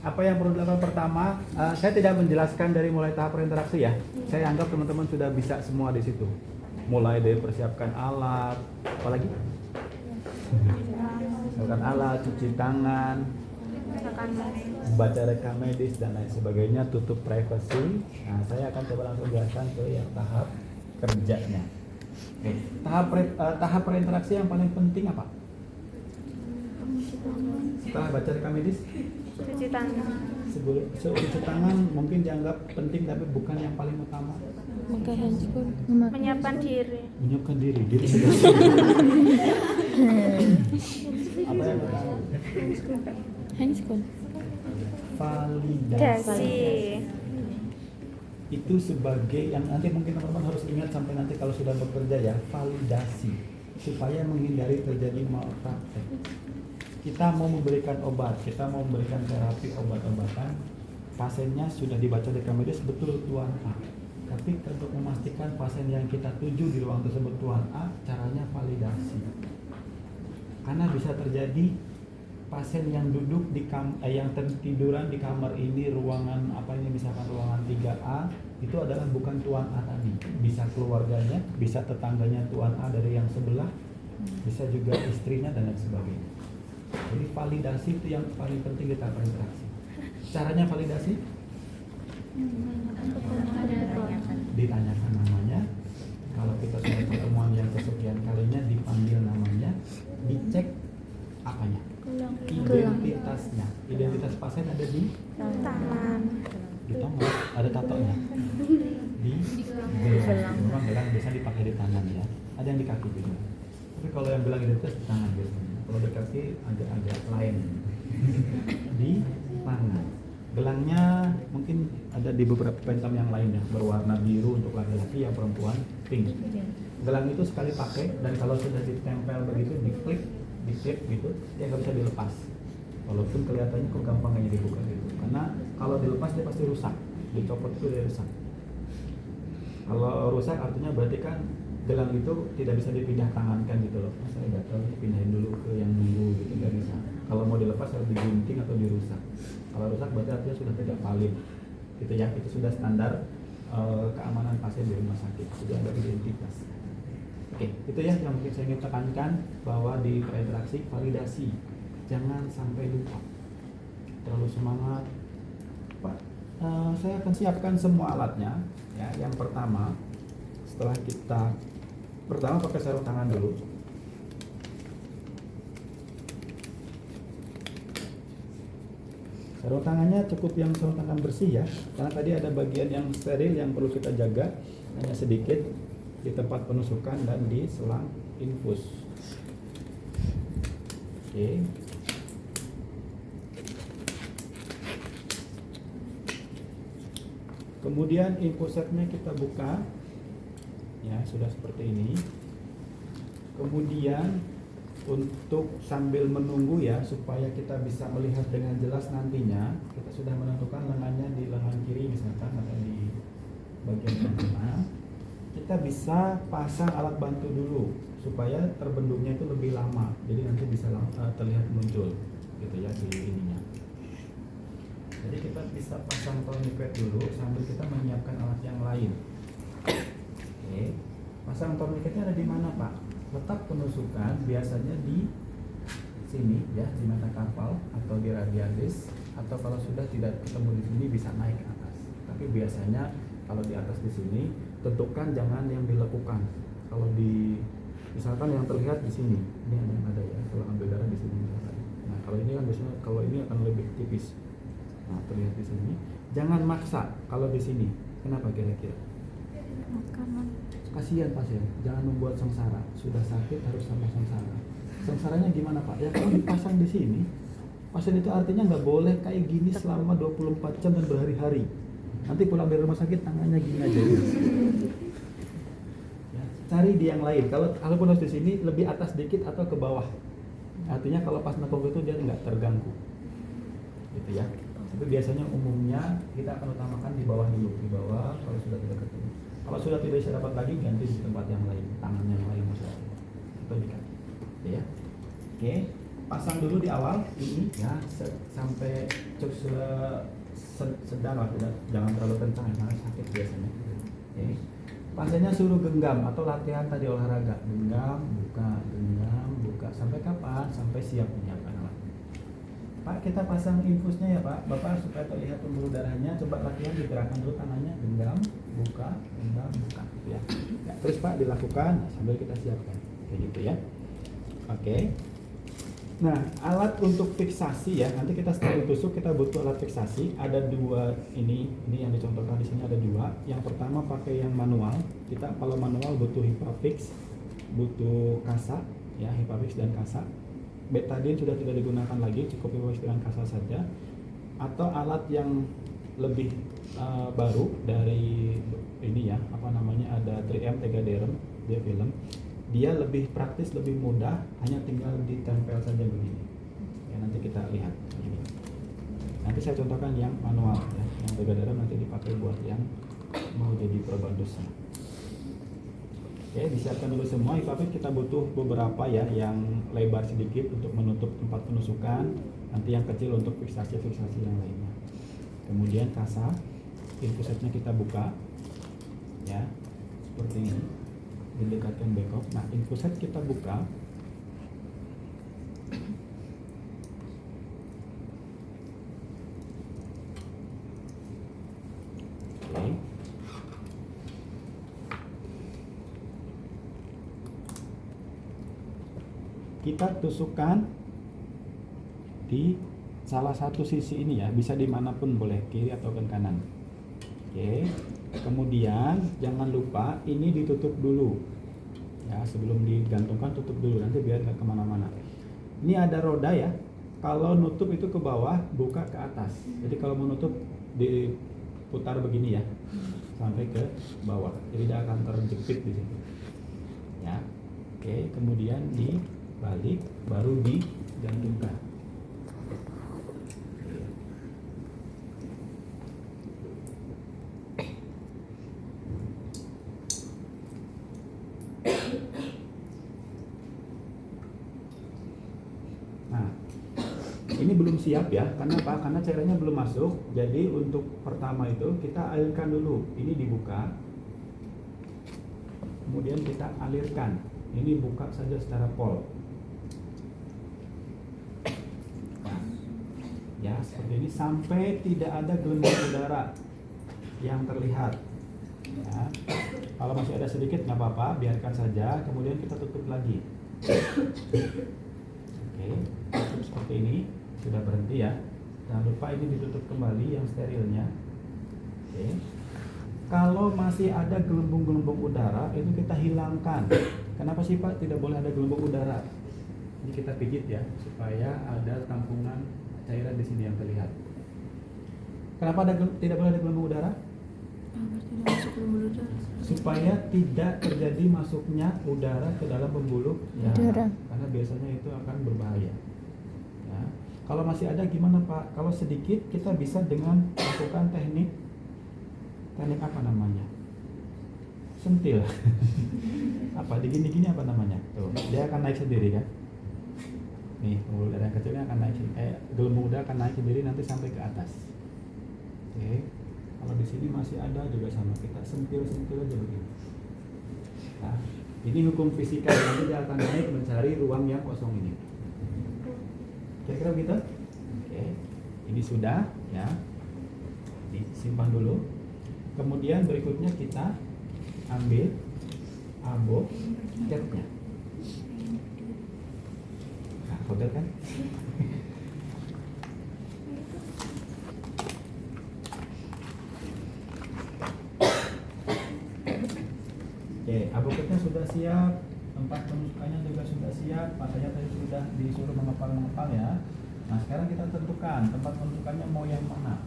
apa yang perlu dilakukan pertama, saya tidak menjelaskan dari mulai tahap berinteraksi ya. Saya anggap teman-teman sudah bisa semua di situ. Mulai dari persiapkan alat, apalagi? Persiapkan alat, cuci tangan, baca rekam medis dan lain sebagainya, tutup privacy. Nah, saya akan coba langsung jelaskan ke yang tahap kerjanya. Oke. Tahap berinteraksi yang paling penting apa? Setelah baca rekam medis? Cuci tangan. Cuci tangan mungkin dianggap penting tapi bukan yang paling utama. Pakai handphone. Menyiapkan diri. Menyiapkan diri sudah. Apa yang pertama? Handphone. Validasi. Dasi. Itu sebagai yang nanti mungkin teman-teman harus ingat sampai nanti kalau sudah bekerja ya, validasi supaya menghindari terjadi malpraktek. Kita mau memberikan obat, kita mau memberikan terapi obat-obatan, pasiennya sudah dibaca rekam medis betul Tuan A. Tapi untuk memastikan pasien yang kita tuju di ruang tersebut Tuan A, caranya validasi. Karena bisa terjadi pasien yang duduk di yang tertiduran di kamar ini, ruangan apa ini misalkan ruangan 3A, itu adalah bukan Tuan A tadi. Bisa keluarganya, bisa tetangganya Tuan A dari yang sebelah, bisa juga istrinya dan lain sebagainya. Jadi validasi itu yang paling penting kita berinteraksi. Caranya validasi? Ditanyakan namanya. Kalau kita sudah pertemuan yang kesekian kalinya, dipanggil namanya, dicek apanya? Identitasnya. Identitas pasien ada di Tangan. di tangan, ada tatonya. Di gelang. Memang gelang biasa dipakai di tangan ya. Ada yang di kaki juga. Tapi kalau yang gelang identitas di tangan biasanya. Kalau di kaki agak lain. Di tangan. Gelangnya mungkin ada di beberapa pentam yang lain ya, berwarna biru untuk laki-laki, yang perempuan pink. Gelang itu sekali pakai dan kalau sudah ditempel begitu, diklik, di-clip gitu, dia nggak bisa dilepas. Walaupun kelihatannya kok gampang aja dibuka gitu. Karena kalau dilepas dia pasti rusak, dicopot itu dia rusak. Kalau rusak artinya berarti kan gelang itu tidak bisa dipindah tangankan gitu loh. Saya nggak tahu, pindahin dulu ke yang nunggu gitu, nggak bisa. Kalau mau dilepas harus digunting atau dirusak. Kalau rusak berarti artinya sudah tidak valid. Gitu ya, itu sudah standar keamanan pasien di rumah sakit. Sudah ada identitas. Oke, itu ya yang mungkin saya ingin tekankan, bahwa di berinteraksi validasi. Jangan sampai lupa. Terlalu semangat, Pak. Saya akan siapkan semua alatnya. Ya, yang pertama, setelah kita pakai sarung tangan dulu. Sarung tangannya cukup yang sarung tangan bersih ya, karena tadi ada bagian yang steril yang perlu kita jaga, hanya sedikit di tempat penusukan dan di selang infus. Oke. Kemudian infusetnya kita buka. Ya, sudah seperti ini. Kemudian untuk sambil menunggu ya, supaya kita bisa melihat dengan jelas nantinya, kita sudah menentukan lengannya di lengan kiri misalkan atau di bagian kanan. Kita bisa pasang alat bantu dulu supaya terbentuknya itu lebih lama, jadi nanti bisa terlihat muncul gitu ya di ininya. Jadi kita bisa pasang tourniquet dulu sambil kita menyiapkan alat yang lain. Oke, pasang tourniquetnya ada di mana Pak? Letak penusukan biasanya di sini ya, di metakarpal atau di radialis, atau kalau sudah tidak ketemu di sini bisa naik ke atas. Tapi biasanya kalau di atas di sini, tentukan jangan yang dilekukan. Kalau di misalkan yang terlihat di sini, ini yang ada ya, kalau ambil darah di sini misalkan. Nah kalau ini kan biasanya kalau ini akan lebih tipis. Nah terlihat di sini, jangan maksa kalau di sini. Kenapa kira-kira? Kasihan pasien, jangan membuat sengsara. Sudah sakit harus sama sengsara. Sengsaranya gimana Pak? Ya kalau dipasang di sini, pasien itu artinya nggak boleh kayak gini selama 24 jam dan berhari-hari. Nanti pulang dari rumah sakit tangannya gini aja. Ya, cari di yang lain. Kalaupun harus di sini, lebih atas dikit atau ke bawah. Artinya kalau pas nekuk itu dia nggak terganggu. Gitu ya. Tapi biasanya umumnya kita akan utamakan di bawah dulu, di bawah kalau sudah tidak ketemu. Kalau sudah tidak bisa dapat lagi, ganti di tempat yang lain, tangan yang lain misalnya. Atau di kaki. Ya. Oke. pasang dulu di awal ini ya sampai sedang lah, jangan terlalu kencang ya, karena sakit biasanya. Oke. Pasenya suruh genggam atau latihan tadi olahraga, genggam buka sampai kapan? Sampai siap menyiapkan alatnya. Pak, kita pasang infusnya ya Pak, Bapak, supaya terlihat pembuluh darahnya. Coba latihan, digerakkan dulu tangannya, genggam buka gitu ya. Ya, terus Pak dilakukan sambil kita siapkan kayak gitu ya. Oke. Nah, alat untuk fiksasi ya, nanti kita setelah ditusuk kita butuh alat fiksasi. Ada dua, ini yang dicontohkan di sini ada dua. Yang pertama pakai yang manual. Kita kalau manual butuh HIPAFIX, butuh kasa ya, HIPAFIX dan kasa. Betadine sudah tidak digunakan lagi, cukup HIPAFIX dengan kasa saja. Atau alat yang lebih baru dari ini ya, apa namanya, ada 3M Tegaderm, dia film. Dia lebih praktis, lebih mudah, hanya tinggal ditempel saja begini. Ya, nanti kita lihat ini. Nanti saya contohkan yang manual ya. Yang Tegaderm nanti dipakai buat yang mau jadi probandusnya. Oke, disiapkan dulu semua. HIPAFIX kita butuh beberapa ya, yang lebar sedikit untuk menutup tempat penusukan, nanti yang kecil untuk fiksasi yang lainnya. Kemudian kasa, infusetnya kita buka ya, seperti ini, didekatkan backup. Nah, infuset kita buka. Oke. Kita tusukkan di salah satu sisi ini ya, bisa dimanapun boleh, kiri atau ke kanan. Oke. Kemudian jangan lupa ini ditutup dulu ya, sebelum digantungkan tutup dulu, nanti biar nggak kemana-mana. Ini ada roda ya, kalau nutup itu ke bawah, buka ke atas. Jadi kalau mau nutup diputar begini ya, sampai ke bawah, jadi tidak akan terjepit di situ ya. Oke, kemudian dibalik, baru digantungkan. Ini belum siap ya, karena apa? Karena cairannya belum masuk. Jadi untuk pertama itu kita alirkan dulu. Ini dibuka, kemudian kita alirkan. Ini buka saja secara pol. Nah, ya seperti ini sampai tidak ada gelombang udara yang terlihat. Ya. Kalau masih ada sedikit nggak apa-apa, biarkan saja. Kemudian kita tutup lagi. Oke, tutup seperti ini. Sudah berhenti ya. Jangan lupa ini ditutup kembali yang sterilnya. Oke. Kalau masih ada gelembung-gelembung udara, itu kita hilangkan. Kenapa sih Pak tidak boleh ada gelembung udara? Ini kita pijit ya, supaya ada tampungan cairan di sini yang terlihat. Kenapa tidak boleh ada gelembung udara? Supaya tidak terjadi masuknya udara ke dalam pembuluh darah. Karena biasanya itu akan berbahaya. Ya. Kalau masih ada gimana Pak? Kalau sedikit kita bisa dengan melakukan teknik apa namanya? Sentil. Apa? Digini-gini apa namanya? Tuh, dia akan naik sendiri kan? Nih, pembuluh darah yang kecilnya akan naik, gelembung udara akan naik sendiri nanti sampai ke atas. Oke. Kalau di sini masih ada juga sama, kita sentil-sentil aja begini. Nah, ini hukum fisika, nanti dia akan naik mencari ruang yang kosong ini. Kira-kira begitu? Oke, ini sudah ya, disimpan dulu. Kemudian berikutnya kita ambil abo catnya. Nah, kotor kan? Oke, abo catnya sudah siap. Tempat penusukannya juga sudah siap, pasanya tadi sudah disuruh mengepal ya. Nah sekarang kita tentukan tempat penusukannya mau yang mana.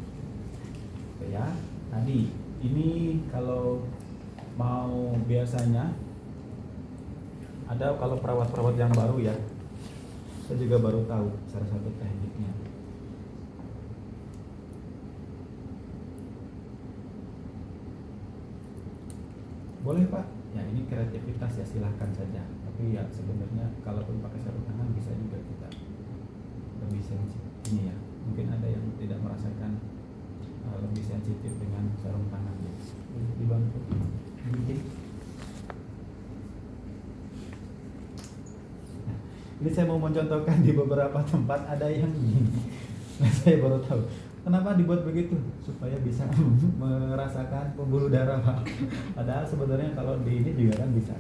Oke ya, tadi ini kalau mau biasanya ada, kalau perawat-perawat yang baru ya, saya juga baru tahu salah satu tekniknya. Boleh Pak? Ya ini kreativitas ya, silahkan saja. Tapi ya sebenarnya kalaupun pakai sarung tangan bisa juga kita lebih sensitif ini ya. Mungkin ada yang tidak merasakan lebih sensitif dengan sarung tangan ya. Dibantu mungkin. Nah, ini saya mau mencontohkan di beberapa tempat ada yang gini. Nah, saya baru tahu kenapa dibuat begitu, supaya bisa merasakan pembuluh darah Pak. Padahal sebenarnya kalau di ini juga kan bisa.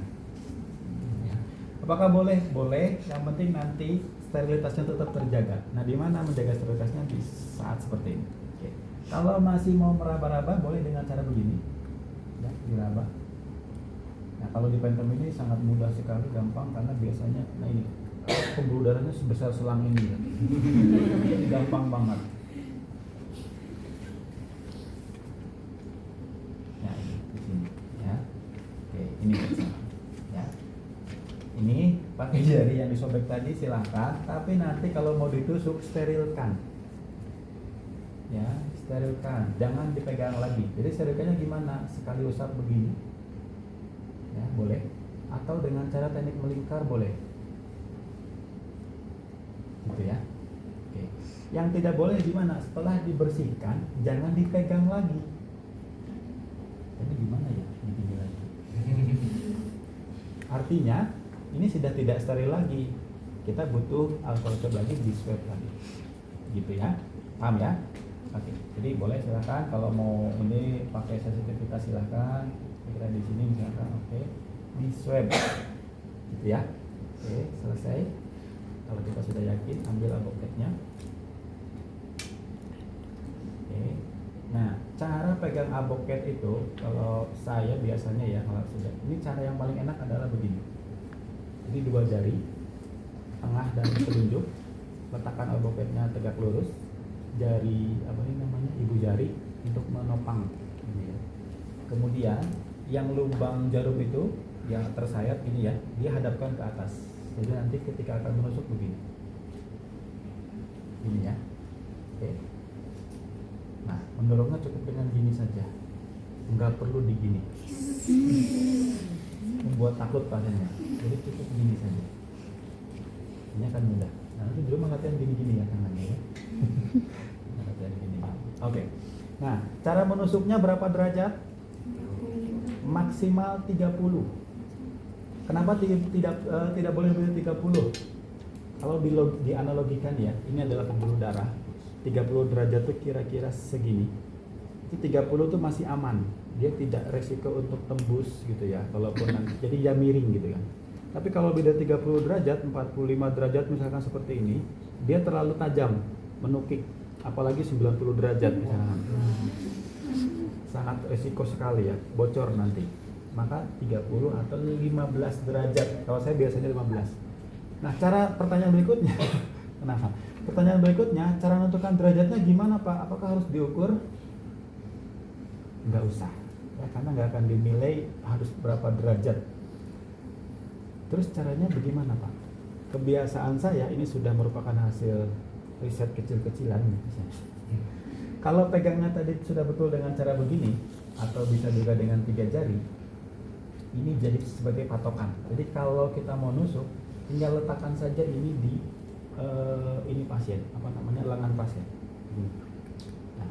Ya. Apakah boleh? Boleh. Yang penting nanti sterilitasnya tetap terjaga. Nah, di mana menjaga sterilitasnya di saat seperti ini? Oke. Kalau masih mau meraba-raba, boleh dengan cara begini, ya, diraba. Nah, kalau di Phantom ini sangat mudah sekali, gampang karena biasanya, nah ini pembuluh darahnya sebesar selang ini, ya. Gampang banget. Ya, ini di sini, ya. Oke, ini bersama, ya. Ini pakai jari yang disobek tadi silahkan, tapi nanti kalau mau ditusuk sterilkan, ya, sterilkan, jangan dipegang lagi. Jadi sterilkannya gimana? Sekali usap begini, ya, boleh, atau dengan cara teknik melingkar boleh, gitu ya. Oke. Yang tidak boleh gimana? Setelah dibersihkan, jangan dipegang lagi. Ini gimana ya? Begini lagi. Artinya ini sudah tidak steril lagi. Kita butuh alkohol swab lagi, di swab lagi, gitu ya. Paham ya? Oke. Jadi boleh silakan kalau mau ini pakai sensitivitas silakan. Kira di sini misalkan, oke. Di swab, gitu ya. Oke, selesai. Kalau kita sudah yakin, ambil aboketnya. Oke. Nah, cara pegang aboket itu kalau saya biasanya ya, kalau sudah ini cara yang paling enak adalah begini. Jadi dua jari, tengah dan telunjuk, letakkan aboketnya tegak lurus. Jari apa ini namanya, ibu jari untuk menopang ini ya. Kemudian yang lubang jarum itu yang tersayat ini ya, dia hadapkan ke atas. Jadi nanti ketika akan menusuk begini, ini ya. Oke. Nah, mendorongnya cukup dengan gini saja, nggak perlu digini, membuat takut pasiennya. Jadi cukup gini saja, ini akan mudah. Nah, nanti dulu latihan gini-gini ya tangannya ya. Latihan gini. Oke. Nah, cara menusuknya berapa derajat? Maksimal 30. Kenapa tidak boleh lebih dari 30? Kalau dianalogikan ya, ini adalah pembuluh darah. 30 derajat itu kira-kira segini. Itu 30 itu masih aman. Dia tidak resiko untuk tembus gitu ya. Kalaupun nanti jadi ya miring gitu kan. Tapi kalau beda 30 derajat, 45 derajat misalkan seperti ini, dia terlalu tajam, menukik, apalagi 90 derajat misalkan. Sangat resiko sekali ya, bocor nanti. Maka 30 atau 15 derajat. Kalau saya biasanya 15. Nah, pertanyaan berikutnya. Kenapa? Pertanyaan berikutnya, cara menentukan derajatnya gimana Pak? Apakah harus diukur? Nggak usah, ya, karena nggak akan dinilai harus berapa derajat. Terus caranya bagaimana Pak? Kebiasaan saya ini sudah merupakan hasil riset kecil-kecilan. Kalau pegangnya tadi sudah betul dengan cara begini, atau bisa juga dengan 3 jari, ini jadi sebagai patokan. Jadi kalau kita mau nusuk, tinggal letakkan saja ini di ini pasien, apa namanya, lengan pasien. Nah,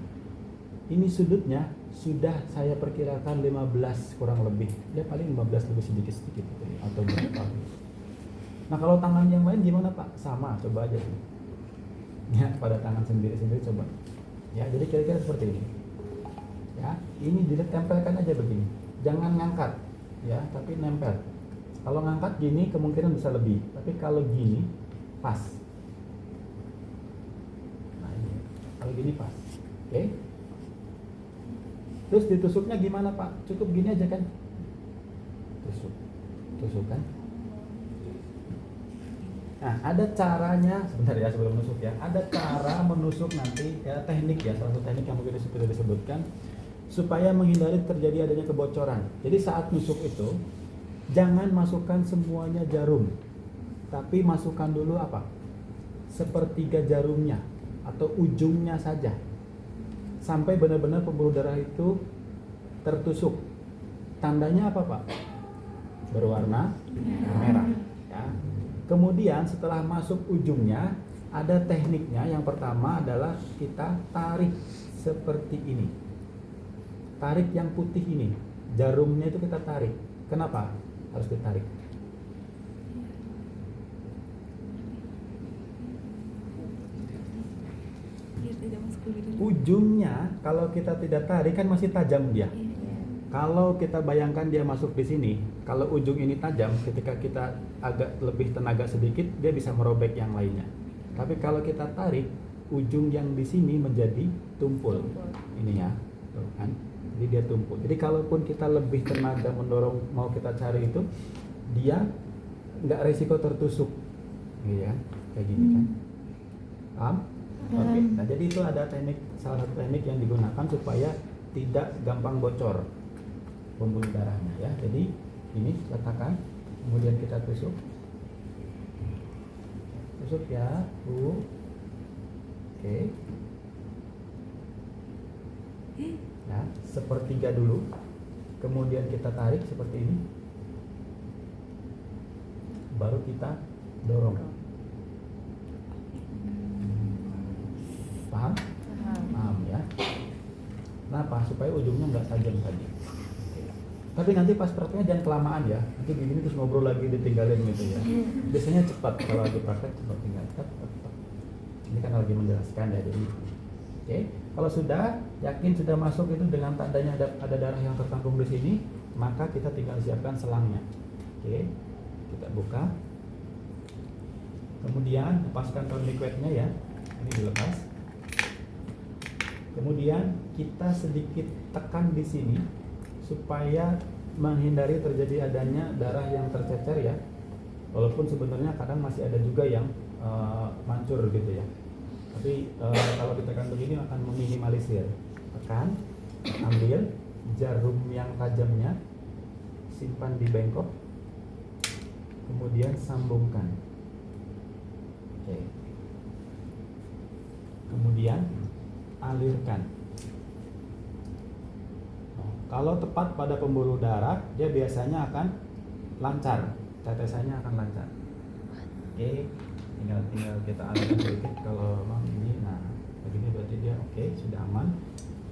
ini sudutnya sudah saya perkirakan 15 kurang lebih, ya paling 15 lebih sedikit-sedikit gitu, atau berapa. Nah, kalau tangan yang lain gimana Pak? Sama, coba aja sih. Ya, pada tangan sendiri-sendiri coba. Ya, jadi kira-kira seperti ini. Ya, ini ditempelkan aja begini. Jangan ngangkat, ya, tapi nempel. Kalau ngangkat gini kemungkinan bisa lebih, tapi kalau gini pas. Kalau gini pas, oke? Terus ditusuknya gimana Pak? Cukup gini aja kan? Tusuk kan? Nah, ada caranya, sebentar ya sebelum menusuk ya. Ada cara menusuk nanti, ya teknik ya, salah satu teknik yang mungkin sudah disebutkan, supaya menghindari terjadi adanya kebocoran. Jadi saat nusuk itu, jangan masukkan semuanya jarum, tapi masukkan dulu apa? Sepertiga jarumnya, atau ujungnya saja, sampai benar-benar pembuluh darah itu tertusuk. Tandanya apa Pak? Berwarna merah ya. Kemudian setelah masuk ujungnya, Ada tekniknya. Yang pertama adalah kita tarik seperti ini. Tarik yang putih ini. Jarumnya itu kita tarik. Kenapa harus ditarik? Ujungnya kalau kita tidak tarik kan masih tajam dia. Kalau kita bayangkan dia masuk di sini, kalau ujung ini tajam, ketika kita agak lebih tenaga sedikit, dia bisa merobek yang lainnya. Tapi kalau kita tarik, ujung yang di sini menjadi tumpul. Ini ya, tuh kan? Jadi dia tumpul. Jadi kalaupun kita lebih tenaga mendorong, mau kita cari itu, dia nggak resiko tertusuk, gitu ya, kayak gini kan? Paham? Oke. Nah jadi itu ada teknik, salah satu teknik yang digunakan supaya tidak gampang bocor pembuluh darahnya ya. Jadi ini letakkan, kemudian kita tusuk ya, oke. Ya, sepertiga dulu, kemudian kita tarik seperti ini, baru kita dorong. Paham? Paham ya. Kenapa? Supaya ujungnya nggak tajam tadi. Tapi nanti pas prakteknya jangan kelamaan ya. Nanti begini terus ngobrol lagi ditinggalin gitu ya. Biasanya cepat kalau lagi praktek cepat tinggal. Ini kan lagi menjelaskan ya. Jadi, oke. Kalau sudah yakin sudah masuk itu dengan tandanya ada darah yang tertampung di sini, maka kita tinggal siapkan selangnya. Oke. Kita buka. Kemudian lepaskan tourniquetnya ya. Ini dilepas. Kemudian kita sedikit tekan di sini supaya menghindari terjadi adanya darah yang tercecer ya. Walaupun sebenarnya kadang masih ada juga yang mancur gitu ya. Tapi kalau ditekan begini akan meminimalisir. Tekan, ambil jarum yang tajamnya, simpan di bengkok, kemudian sambungkan. Oke. Kemudian alirkan. Kalau tepat pada pembuluh darah, dia biasanya akan lancar, tetesannya akan lancar. Oke, tinggal kita alirkan sedikit. Kalau memang ini, nah begini berarti dia oke, sudah aman.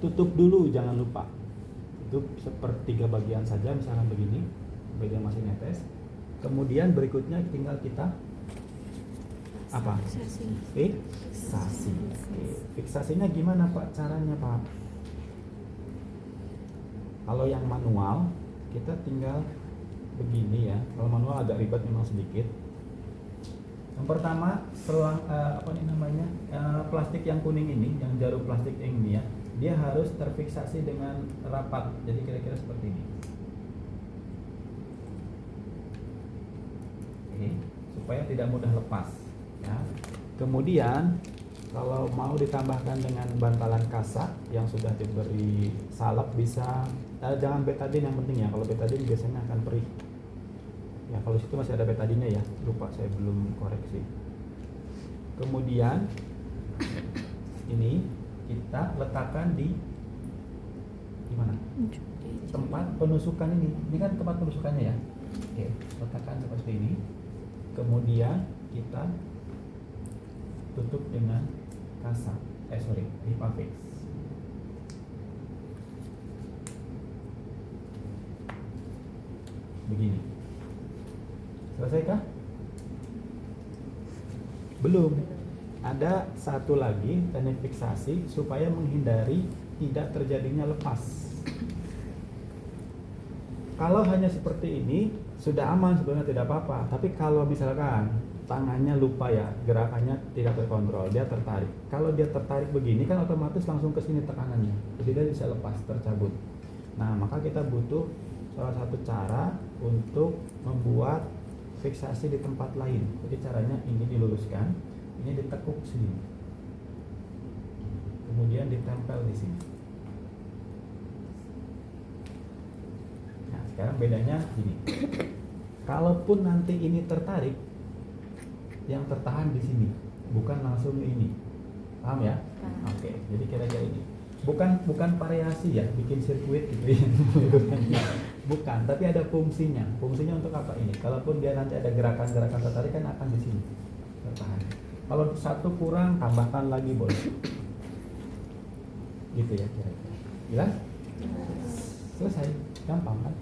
Tutup dulu, jangan lupa. Tutup sepertiga bagian saja, misalkan begini, bagian masih netes. Kemudian berikutnya tinggal kita apa? Fiksasi. Oke. Fiksasinya gimana Pak? Caranya Pak? Kalau yang manual kita tinggal begini ya. Kalau manual agak ribet memang sedikit. Yang pertama selang plastik yang kuning ini, yang jarum plastik ini ya, dia harus terfiksasi dengan rapat. Jadi kira-kira seperti ini. Oke, supaya tidak mudah lepas. Ya. Kemudian kalau mau ditambahkan dengan bantalan kasak yang sudah diberi salep bisa, jangan betadine yang penting ya. Kalau betadine biasanya akan perih. Ya kalau situ masih ada betadine ya, lupa saya belum koreksi. Kemudian ini kita letakkan di mana? Tempat penusukan ini. Ini kan tempat penusukannya ya. Oke, letakkan seperti ini. Kemudian kita tutup dengan kasak, Lipafix. Begini. Selesaikah? Belum. Ada satu lagi teknik fiksasi supaya menghindari tidak terjadinya lepas. Kalau hanya seperti ini sudah aman sebenarnya, tidak apa-apa. Tapi kalau misalkan tangannya lupa ya, gerakannya tidak terkontrol, dia tertarik. Kalau dia tertarik begini kan otomatis langsung ke sini tekanannya. Jadi dia bisa lepas, tercabut. Nah, maka kita butuh salah satu cara untuk membuat fiksasi di tempat lain. Jadi caranya ini diluruskan, ini ditekuk sini. Kemudian ditempel di sini. Nah, sekarang bedanya gini. Kalaupun nanti ini tertarik, yang tertahan di sini, bukan langsung ini. Paham ya? Oke, jadi kira-kira ini. Bukan variasi ya, bikin sirkuit gitu ya. Bukan, tapi ada fungsinya. Fungsinya untuk apa ini? Kalaupun dia nanti ada gerakan-gerakan tertarik kan akan di sini tertahan. Kalau satu kurang, tambahkan lagi boleh. Gitu ya kira-kira. Jelas? Selesai, gampang kan?